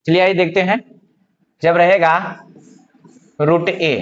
चलिए आइए देखते हैं। जब रहेगा रूट ए,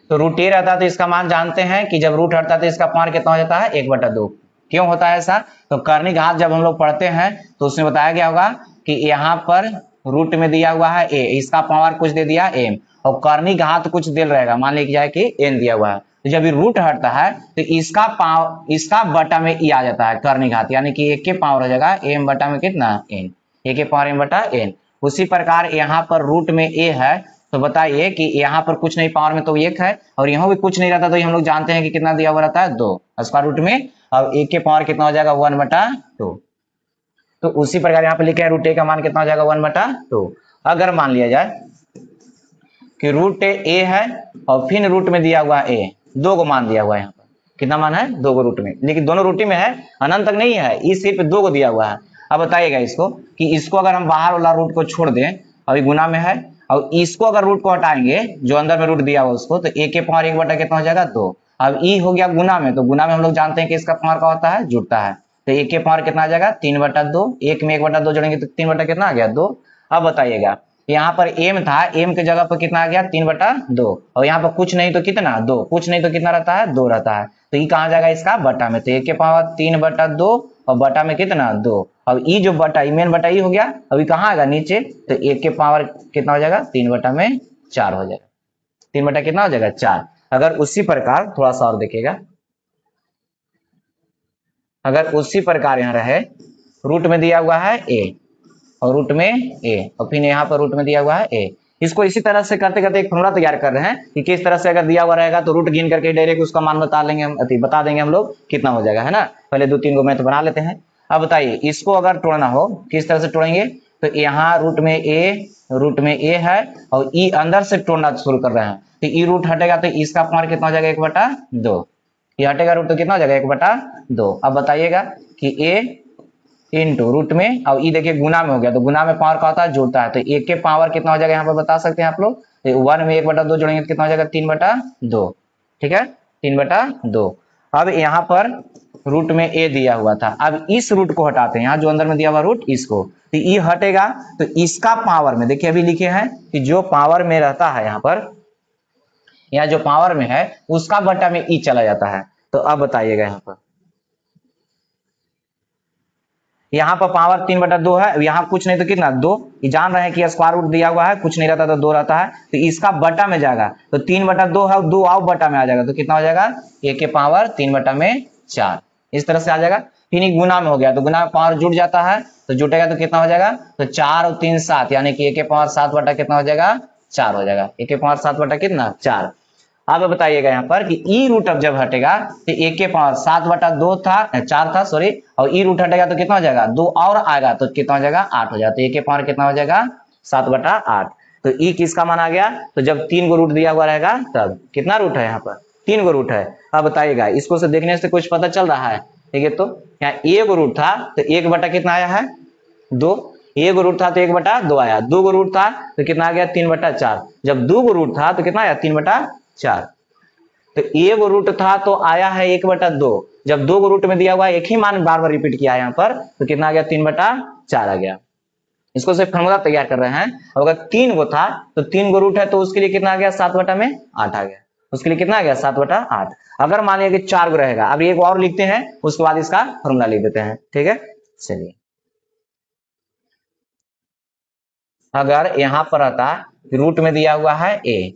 तो रूट ए रहता है तो इसका मान जानते हैं कि जब रूट हटता है तो इसका पावर कितना हो जाता है 1/2। क्यों होता है ऐसा? तो कर्णिक घात जब हम लोग पढ़ते हैं तो उसमें बताया गया होगा कि यहाँ पर रूट में दिया हुआ है ए, इसका पावर कुछ दे दिया एम, और कर्णिक घात कुछ दे रहेगा, मान लीजिए जाए कि एन दिया हुआ है। तो जब ये रूट हटता है तो इसका पावर, इसका बटा में ई आ जाता है कर्णिक घात, यानी कि एक के पावर हो जाएगा एम बटा में कितना एन, ए के पावर एम बटा एन। उसी प्रकार यहाँ पर रूट में ए है, तो बताइए कि यहाँ पर कुछ नहीं पावर में तो एक है, और यहाँ भी कुछ नहीं रहता तो हम लोग जानते हैं कि कितना दिया हुआ रहता है 2 स्क्वायर रूट में, अब एक के पावर कितना हो जाएगा 1/2। तो उसी प्रकार यहाँ पे लिखे हैं रूट ए का मान कितना हो जाएगा 1/2। अगर मान लिया जाए कि रूट ए है और फिर रूट में दिया हुआ ए, 2 को मान दिया हुआ है, यहाँ पर कितना मान है 2 को रूट में, लेकिन दोनों रूट में है, अनंत तक नहीं है, इस सिर्फ 2 को दिया हुआ है। अब बताइएगा इसको कि इसको अगर हम बाहर वाला रूट को छोड़ दें, अभी गुना में है, और इसको अगर रूट को हटाएंगे जो अंदर में रूट दिया हुआ उसको, तो ए के पावर 1 बटा कितना हो जाएगा 2। अब ई हो गया गुना में, तो गुना में हम लोग जानते हैं कि इसका पावर का होता है जुड़ता है, तो ए के पावर कितना आ जाएगा 3/2, एक में 1/2 जोड़ेंगे तो 3 बटा कितना आ गया 2। अब बताइएगा यहाँ पर एम था, एम के जगह पर कितना आ गया 3/2, और यहाँ पर कुछ नहीं तो कितना 2, कुछ नहीं तो कितना रहता है 2 रहता है, तो ये कहाँ जाएगा इसका बटा में, तो एक के पावर 3/2 और बटा में कितना 2। अब ई जो बटा ई मेन बटा ई हो गया, अभी कहाँ आएगा नीचे, तो एक के पावर कितना हो जाएगा 3/4 हो जाएगा, 3 बटा कितना हो जाएगा 4। अगर उसी प्रकार थोड़ा सा और देखिएगा, अगर उसी प्रकार यहाँ रहे रूट में दिया हुआ है ए और रूट में ए, और फिर यहाँ पर रूट में दिया हुआ है ए, इसको इसी तरह से करते करते एक फॉर्मूला तैयार कर रहे हैं कि किस तरह से अगर दिया हुआ रहेगा तो रूट गिन करके डायरेक्ट उसका मान बता लेंगे हम, बता देंगे हम लोग कितना हो जाएगा, है ना। पहले 2-3 को मैथ बना लेते हैं। अब बताइए इसको अगर तोड़ना हो किस तरह से तोड़ेंगे, तो यहाँ रूट में ए है और ई अंदर से तोड़ना शुरू कर रहे हैं, तो ई रूट हटेगा तो इसका पावर कितना हो जाएगा 1/2, ये हटेगा रूट तो कितना हो जाएगा 1/2। अब बताइएगा कि ए इंटू रूट में, और ई देखिए गुना में हो गया, तो गुना में पावर का होता है जोड़ता है, तो एक के पावर कितना हो जाएगा यहाँ पर बता सकते हैं आप लोग, तो 1 में 1/2 जोड़ेंगे तो कितना हो जाएगा 3/2, ठीक है 3/2। अब यहाँ पर रूट में ए दिया हुआ था, अब इस रूट को हटाते हैं, यहाँ जो अंदर में दिया हुआ रूट इसको, तो ई हटेगा तो इसका पावर में देखिए अभी लिखे हैं कि जो पावर में रहता है यहाँ पर, यहाँ जो पावर में है उसका बटा में ई चला जाता है। तो अब बताइएगा यहाँ पर पावर 3/2 है, यहाँ कुछ नहीं तो कितना 2, जान रहे हैं कि स्क्वायर रूट दिया हुआ है, कुछ नहीं रहता तो 2 रहता है, तो इसका बटा में जाएगा, तो 3/2 है 2 आओ बटा में आ जाएगा, तो कितना हो जाएगा ए के पावर 3/4, इस तरह से आ जाएगा। फिर गुना में हो गया, तो गुना में पावर जुड़ जाता है, तो जुटेगा तो कितना हो जाएगा, तो 4 और 3 7, यानी कि ए के पावर 7 बटा कितना हो जाएगा 4 हो जाएगा, ए के पावर 7 बटा कितना 4। अब बताइएगा यहाँ पर कि ई रूट अब जब हटेगा तो एक के पावर 7/2 था 4 था सॉरी, और ई रूट हटेगा तो कितना हो जाएगा 2 और आएगा तो कितना हो जाएगा 8 हो जाएगा, तो एक के पावर कितना हो जाएगा 7/8। तो ई किसका मान आ गया, तो जब 3 को रूट दिया हुआ रहेगा तब कितना रूट है यहाँ पर 3 को रूट है। अब बताइएगा इसको से देखने से कुछ पता चल रहा है, ठीक है, तो यहाँ एक रूट था तो 1 बटा कितना आया है 2, एक रूट था तो 1/2 आया, 2 को रूट था तो कितना आ गया 3/4, जब 2 को रूट था तो कितना आया 3/4, तो एक रूट था तो आया है 1/2, जब 2 को रूट में दिया हुआ है एक ही मान बार बार रिपीट किया है यहाँ पर, तो कितना आ गया 3/4 आ गया। इसको सिर्फ फॉर्मूला तैयार कर रहे हैं। अगर 3 को था तो 3 को रूट है तो उसके लिए कितना आ गया 7/8 आ गया, उसके लिए कितना आ गया 7/8। अगर मान लिया कि 4 को रहेगा, अब एक और लिखते हैं उसके बाद इसका फॉर्मूला लिख देते हैं, ठीक है। चलिए अगर यहाँ पर रहता रूट में दिया हुआ है ए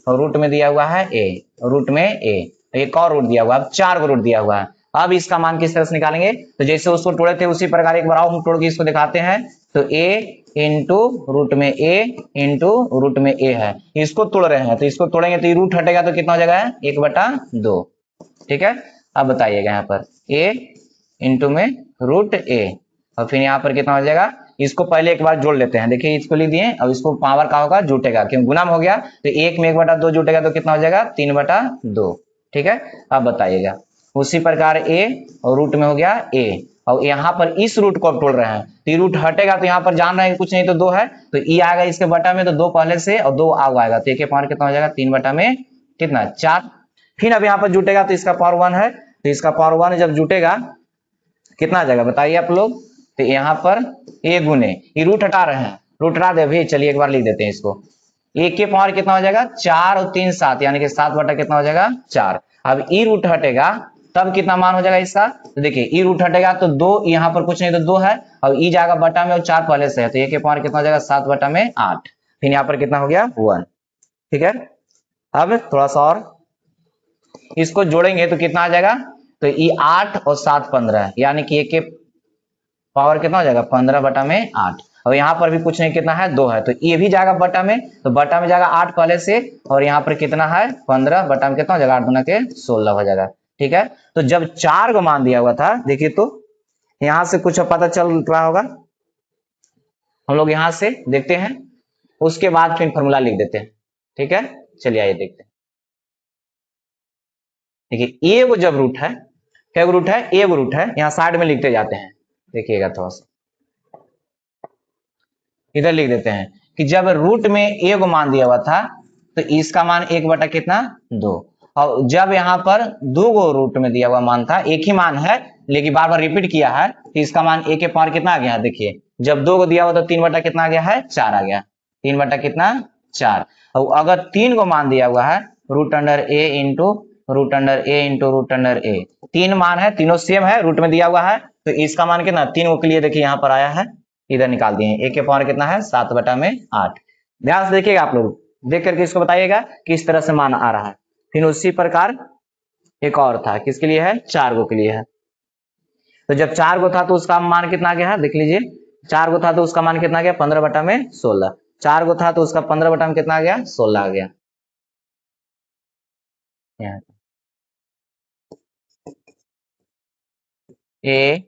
और रूट में दिया हुआ है ए और रूट में ए, एक और रूट दिया हुआ है, अब 4 को रूट दिया हुआ है, अब इसका मान किस तरह से निकालेंगे, तो जैसे उसको तोड़े थे उसी प्रकार एक बार हम तोड़ के इसको दिखाते हैं। तो ए इंटू रूट में ए इंटू रूट में ए है, इसको तोड़ रहे हैं तो इसको तोड़ेंगे तो ये रूट हटेगा तो कितना हो जाएगा 1/2, ठीक है। अब बताइएगा यहाँ पर ए इंटू में रूट ए और फिर यहाँ पर कितना हो जाएगा, इसको पहले एक बार जोड़ लेते हैं, देखिए इसको लिख दिए, और इसको पावर का होगा जुटेगा क्यों गुना में हो गया, तो 1 में 1/2 जुटेगा तो कितना हो जाएगा 3/2, ठीक है। अब बताइएगा उसी प्रकार ए और रूट में हो गया ए, और यहाँ पर इस रूट को अब तोड़ रहे हैं तो रूट हटेगा तो यहाँ पर जान रहे हैं कुछ नहीं तो 2 है, तो ई आएगा इसके बटा में, तो 2 पहले से और 2 आएगा, तो एक पावर कितना हो जाएगा 3 बटा में कितना 4। फिर अब यहाँ पर जुटेगा तो इसका पावर 1 है, तो इसका पावर 1 जब जुटेगा कितना आ जाएगा बताइए आप लोग, तो यहाँ पर ए गुने ये रूट हटा रहे हैं रूट हटा दे भी, चलिए एक बार लिख देते हैं इसको। ए के पावर कितना हो जाएगा 4 और 3 7, यानी कि 7 बटा कितना हो जाएगा 4। अब ई रूट हटेगा तब कितना मान हो जाएगा इसका, तो देखिए ई रूट हटेगा तो 2, यहाँ पर कुछ नहीं तो 2 है, और ई जाएगा बटा में और 4 पहले से है, तो ए के पावर कितना हो जाएगा 7 बटा में 8, फिर यहाँ पर कितना हो गया 1। ठीक है, अब थोड़ा सा और इसको जोड़ेंगे तो कितना आ जाएगा, तो ये 8 और 7 15, यानी कि एक के पावर कितना हो जाएगा 15 बटा में 8, और यहाँ पर भी कुछ नहीं कितना है 2 है, तो ये भी जाएगा बटा में, तो बटा में जाएगा 8 पहले से, और यहाँ पर कितना है 15 बटा में कितना हो जाएगा 8 दूना के 16 हो जाएगा। ठीक है, तो जब 4 को मान दिया हुआ था, देखिए तो यहाँ से कुछ पता चल रहा होगा, हम लोग यहाँ से देखते हैं, उसके बाद फिर फॉर्मूला लिख देते हैं। ठीक है, चलिए आइए देखते हैं। देखिए ए वो जब रूट है, क्या रूट है, ए वो रूट है, यहाँ साइड में लिखते जाते हैं, देखिएगा थोड़ा सा इधर लिख देते हैं कि जब रूट में ए को मान दिया हुआ था तो इसका मान 1 बटा कितना 2, और जब यहाँ पर 2 को रूट में दिया हुआ मान था, एक ही मान है लेकिन बार बार रिपीट किया है, तो इसका मान ए के पावर कितना आ गया है, देखिए जब 2 को दिया हुआ तो 3 बटा कितना आ गया है 4 आ गया, 3 बटा कितना 4, और अगर 3 को मान दिया हुआ है रूट अंडर ए इंटू रूट अंडर ए इंटू रूट अंडर ए, 3 मान है, तीनों सेम है, रूट में दिया हुआ है, तो इसका मान कितना 3 के लिए देखिए यहाँ पर आया है, इधर निकाल दिए, ए के पावर कितना है 7 बटा में 8। ध्यान से देखिएगा आप लोग, देख करके इसको बताइएगा किस तरह से मान आ रहा है। फिर उसी प्रकार एक और था, किसके लिए है 4 गो के लिए है, तो जब 4 गो था तो उसका मान कितना आ गया है, देख लीजिए 4 गो था तो उसका मान कितना आ गया 15 बटा में 16, 4 गो था तो उसका 15 बटा में कितना आ गया 16 आ गया। ए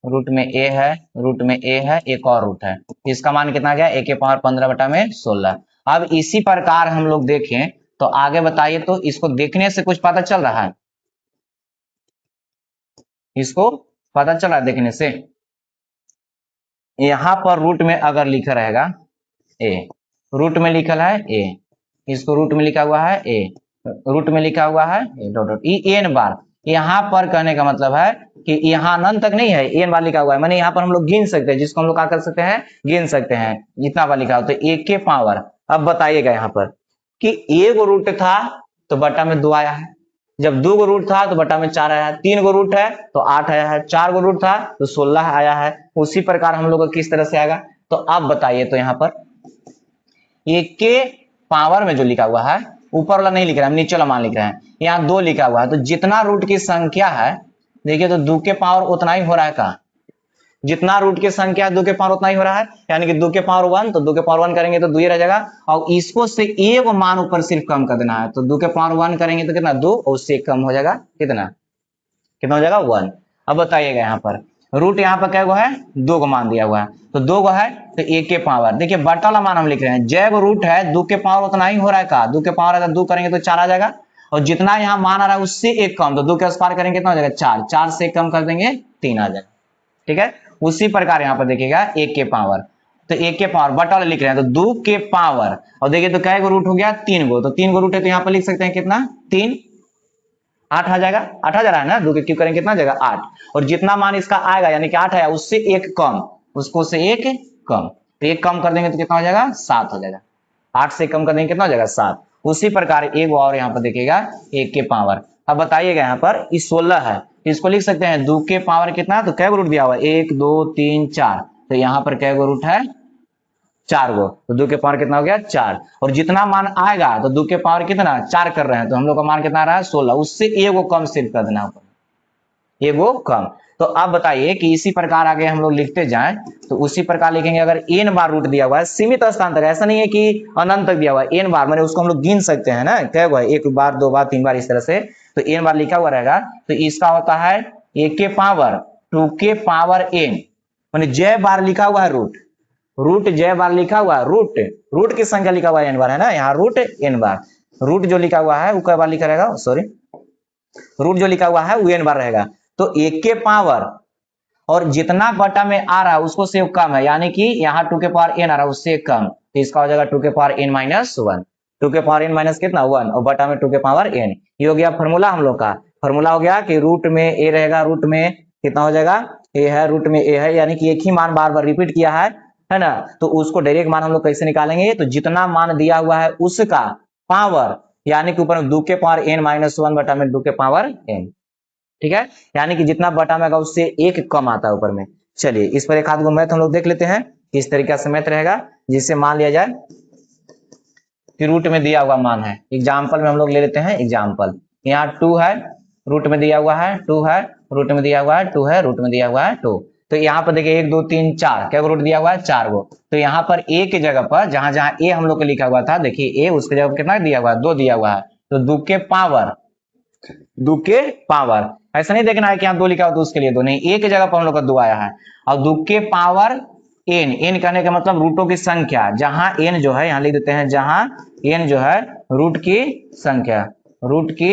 रूट में ए है, रूट में ए है, एक और रूट है, इसका मान कितना गया ए के पावर 15 बटा में 16। अब इसी प्रकार हम लोग देखें तो आगे बताइए, तो इसको देखने से कुछ पता चल रहा है, इसको पता चल रहा है देखने से, यहां पर रूट में अगर लिखा रहेगा ए, रूट में लिखा है ए, इसको रूट में लिखा हुआ है ए, रूट में लिखा हुआ है A dot dot E N bar, यहाँ पर कहने का मतलब है कि यहाँ अनंत तक नहीं है, एन बार लिखा हुआ है, माने यहाँ पर हम लोग गिन सकते हैं, जिसको हम लोग क्या कर सकते हैं गिन सकते हैं, जितना बार लिखा हो तो ए के पावर। अब बताइएगा यहाँ पर कि ए को रूट था तो बटा में 2 आया है, जब 2 को रूट था तो बटा में 4 आया है, 3 को रूट है तो 8 आया है, 4 को रूट था तो 16 आया है, उसी प्रकार हम लोग को किस तरह से आएगा, तो अब बताइए, तो यहाँ पर ए के पावर में जो लिखा हुआ है, ऊपर वाला नहीं लिख रहा है, नीचे वाला मान लिख रहे हैं, यहाँ 2 लिखा हुआ है, तो जितना रूट की संख्या है देखिए तो 2 के पावर उतना ही हो रहा है का, जितना रूट की संख्या 2 के पावर उतना ही हो रहा है, यानी कि 2 के पावर 1, तो 2 के पावर 1 करेंगे तो 2 ही रह जाएगा, और इसको से एक मान ऊपर सिर्फ कम कर देना है, तो 2 के पावर 1 करेंगे तो कितना 2, और उससे कम हो जाएगा कितना, कितना हो जाएगा 1। अब बताइएगा यहाँ पर रूट यहाँ पर क्या है 2 को मान दिया हुआ है, तो 2 को है तो 1 के पावर, देखिए बटा वाला मान हम लिख रहे हैं, जय को रूट है 2 के पावर उतना ही हो रहा है का, 2 के पावर अगर 2 करेंगे तो 4 आ जाएगा, और जितना यहाँ मान आ रहा है उससे एक कम, तो 2 के पार करेंगे कितना हो जाएगा 4, 4 से कम कर देंगे 3 आ जाएगा। ठीक है, उसी प्रकार यहाँ पर देखिएगा 1 के पावर, तो 1 के पावर बटा वाला लिख रहे हैं तो 2 के पावर, और देखिए तो क्या रूट हो गया 3 गो, तो 3 गो रूट है तो यहाँ पर लिख सकते हैं कितना 3, 8 आ जाएगा, 8 आ जा रहा है ना, 2 के क्यूब करेंगे कितना जाएगा 8, और जितना मान इसका आएगा यानी कि 8 आया उससे एक कम, उसको से एक कम, तो एक कम कर देंगे तो कितना हो जाएगा 7 हो जाएगा, 8 से कम कर देंगे कितना हो जाएगा 7। उसी प्रकार एक और यहाँ पर देखिएगा 1 के पावर। अब बताइएगा यहाँ पर इस 16 है, इसको लिख सकते हैं 2 के पावर कितना, तो कै रूट दिया हुआ है 1 2 3 4, तो यहाँ पर कै रूट है 4 गो, तो 2 के पावर कितना हो गया 4, और जितना मान आएगा तो 2 के पावर कितना 4 कर रहे हैं, तो हम लोग का मान कितना आ रहा है 16, उससे एगो कम सिर्फ कर देना, एगो कम। तो अब बताइए कि इसी प्रकार आगे हम लोग लिखते जाएं तो उसी प्रकार लिखेंगे, अगर n बार रूट दिया हुआ है सीमित स्थान तक, ऐसा नहीं है कि अनंत तक दिया हुआ है, n बार माने उसको हम लोग गिन सकते हैं ना, क्या हुआ 1 बार 2 बार 3 बार इस तरह से, तो n बार लिखा हुआ रहेगा, तो इसका होता है 1 के पावर 2 के पावर n, माने जय बार लिखा हुआ है रूट, रूट जय बार लिखा हुआ है, रूट रूट की संख्या लिखा हुआ है n बार है ना, यहाँ रूट n बार, रूट जो लिखा हुआ है वो कई बार लिखा रहेगा, सॉरी रूट जो लिखा हुआ है वो n बार रहेगा, तो 1 के पावर और जितना बटा में आ रहा है उसको से कम है, यानी कि यहाँ 2 के पावर n आ रहा है उससे कम, तो इसका हो जाएगा 2 के पावर n माइनस 1, 2 के पावर n माइनस कितना 1, और बटा में 2 के पावर n, ये हो गया फॉर्मूला हम लोग का, फॉर्मूला हो गया कि रूट में a रहेगा, रूट में कितना हो जाएगा a है, रूट में a है, यानी कि एक ही मान बार बार रिपीट किया है, है ना। तो उसको डायरेक्ट मान हम लोग कैसे निकालेंगे, तो जितना मान दिया हुआ है उसका पावर, यानी कि ऊपर में 2 के पावर n माइनस 1 बटा में 2 के पावर n, ठीक है। यानी कि जितना बटा में उससे एक कम आता है ऊपर में। चलिए इस पर एक हाथ को मैथ हम लोग देख लेते हैं किस तरीके से मैथ रहेगा, जिससे मान लिया जाए कि रूट में दिया हुआ मान है। एग्जाम्पल में हम लोग ले लेते हैं एग्जाम्पल, यहाँ 2 है, रूट में दिया हुआ है 2 है, रूट में दिया हुआ है 2 है, रूट में दिया हुआ है 2। तो यहाँ पर देखिए 1 2 3 4 क्या रूट दिया हुआ है 4 गो। तो यहाँ पर ए की जगह पर जहां जहां ए हम लोग को लिखा हुआ था, देखिए ए उसकी जगह कितना दिया हुआ है 2 दिया हुआ है। तो 2 के पावर, 2 के पावर, ऐसा नहीं देखना है कि यहाँ 2 लिखा हुआ तो उसके लिए 2 नहीं, ए की जगह पर हम लोग का 2 आया है। और 2 के पावर एन, एन कहने का मतलब रूटों की संख्या, जहां एन जो है यहां लिख देते हैं, जहां एन जो है रूट की संख्या, रूट की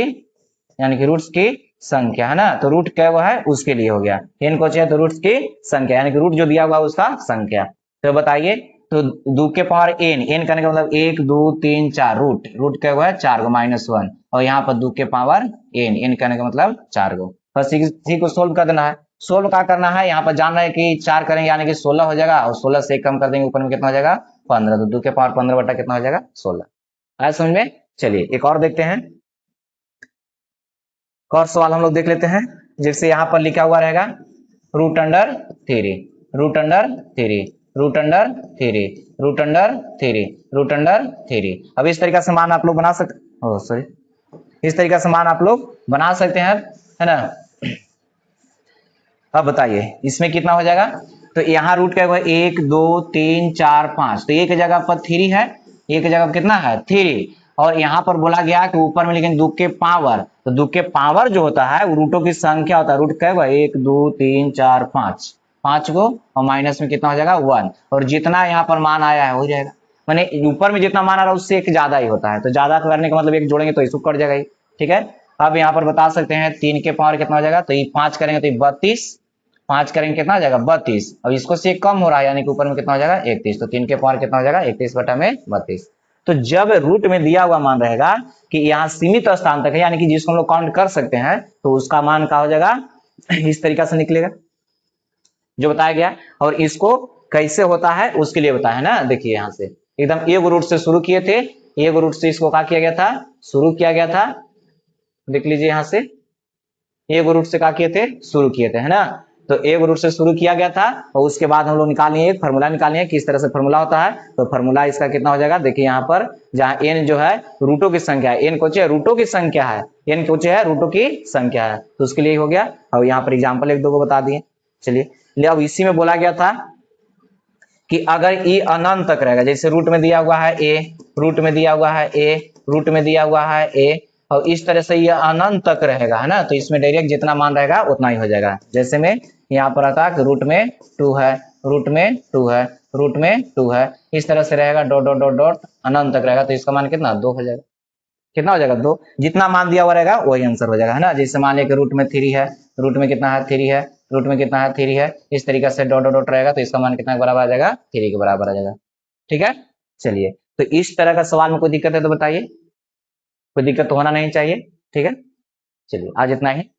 यानी कि रूट्स की संख्या है ना। तो रूट क्या हुआ है उसके लिए हो गया, एन को चाहिए तो रूट्स की संख्या यानी कि रूट जो दिया हुआ है उसका संख्या। तो बताइए, तो 2 के पावर एन, एन करने का मतलब 1 2 3 4, रूट रूट क्या हुआ है 4 गो माइनस 1, और यहाँ पर 2 के पावर एन, एन करने का मतलब 4 गो। बस इसी को सोल्व कर देना है। सोल्व क्या करना है, यहाँ पर जान रहे हैं कि 4 करेंगे यानी कि 16 हो जाएगा, और 16 से कम कर देंगे ऊपर में कितना हो जाएगा 15, तो 2 के पावर 15 बटा कितना हो जाएगा 16। आया समझ में। चलिए एक और देखते हैं, एक और सवाल हम लोग देख लेते हैं, जैसे यहाँ पर लिखा हुआ रहेगा root under 3, root under 3, root under 3, root under 3, root under 3। अब इस तरीके से मान आप लोग बना सकते, ओ सॉरी, इस तरीके से मान आप लोग बना सकते हैं, है ना। अब बताइए इसमें कितना हो जाएगा, तो यहाँ रूट क्या होगा 1 2 3 4 5, तो एक जगह पर 3 है, एक जगह पर कितना है 3, और यहाँ पर बोला गया कि ऊपर में लेकिन 2 के पावर, तो 2 के पावर जो होता है वो रूटों की संख्या होता है, रूट क्या होगा 1 2 3 4 5, 5 को, और माइनस में कितना हो जाएगा 1, और जितना यहाँ पर मान आया है हो जाएगा, मैंने ऊपर में जितना मान आ रहा है उससे एक ज्यादा ही होता है, तो ज्यादा करने का मतलब एक जोड़ेंगे तो इसको कट जाएगा ही, ठीक है। अब यहाँ पर बता सकते हैं 3 के पावर कितना हो जाएगा, तो ये 5 करेंगे तो 32, 5 करेंगे कितना हो जाएगा 32, अब इसको से कम हो रहा है यानी कि ऊपर में कितना हो जाएगा 31, तो 3 के पावर कितना हो जाएगा 31 बटा में 32। तो जब रूट में दिया हुआ मान रहेगा कि यहाँ सीमित स्थान तक है, यानी कि जिसको हम लोग काउंट कर सकते हैं, तो उसका मान क्या हो जाएगा इस तरीका से निकलेगा जो बताया गया। और इसको कैसे होता है उसके लिए बताया है ना, देखिए यहाँ से एकदम एक रूट से शुरू किए थे, एक रूट से इसको क्या किया गया था शुरू किया गया था, देख लीजिए यहाँ से एक रूट से क्या किए थे शुरू किए थे, है ना। तो एक रूट से शुरू किया गया था, और उसके बाद हम लोग निकालनी है एक फॉर्मूला निकालनी है, किस तरह से फॉर्मूला होता है, तो फॉर्मूला इसका कितना हो जाएगा, देखिए यहाँ पर जहाँ एन जो है रूटों की संख्या है, एन कोचे रूटों की संख्या है, एन कोचे है रूटों की संख्या है, तो उसके लिए हो गया। और यहाँ पर एग्जाम्पल एक दो को बता दिए। चलिए अब इसी में बोला गया था कि अगर ये अनंत तक रहेगा, जैसे रूट में दिया हुआ है ए, रूट में दिया हुआ है ए, रूट में दिया हुआ है ए, और इस तरह से ये अनंत तक रहेगा, है ना, तो इसमें डायरेक्ट जितना मान रहेगा उतना ही हो जाएगा। जैसे में यहाँ पर आता है रूट में 2 है, रूट में 2 है, रूट में 2 है, इस तरह से रहेगा डॉट डॉट डॉट डॉट अनंत तक रहेगा, तो इसका मान कितना 2 हो जाएगा, कितना हो जाएगा 2, जितना मान दिया हुआ रहेगा वही आंसर हो जाएगा, है ना। जैसे मान लिया कि रूट में 3 है, रूट में कितना है 3 है, रूट में कितना है 3 है, इस तरीके से डॉट डॉट डॉट रहेगा, तो इसका मान कितना के बराबर आ जाएगा 3 के बराबर आ जाएगा, ठीक है। चलिए तो इस तरह का सवाल में कोई दिक्कत है तो बताइए, कोई दिक्कत तो होना नहीं चाहिए, ठीक है। चलिए आज इतना ही।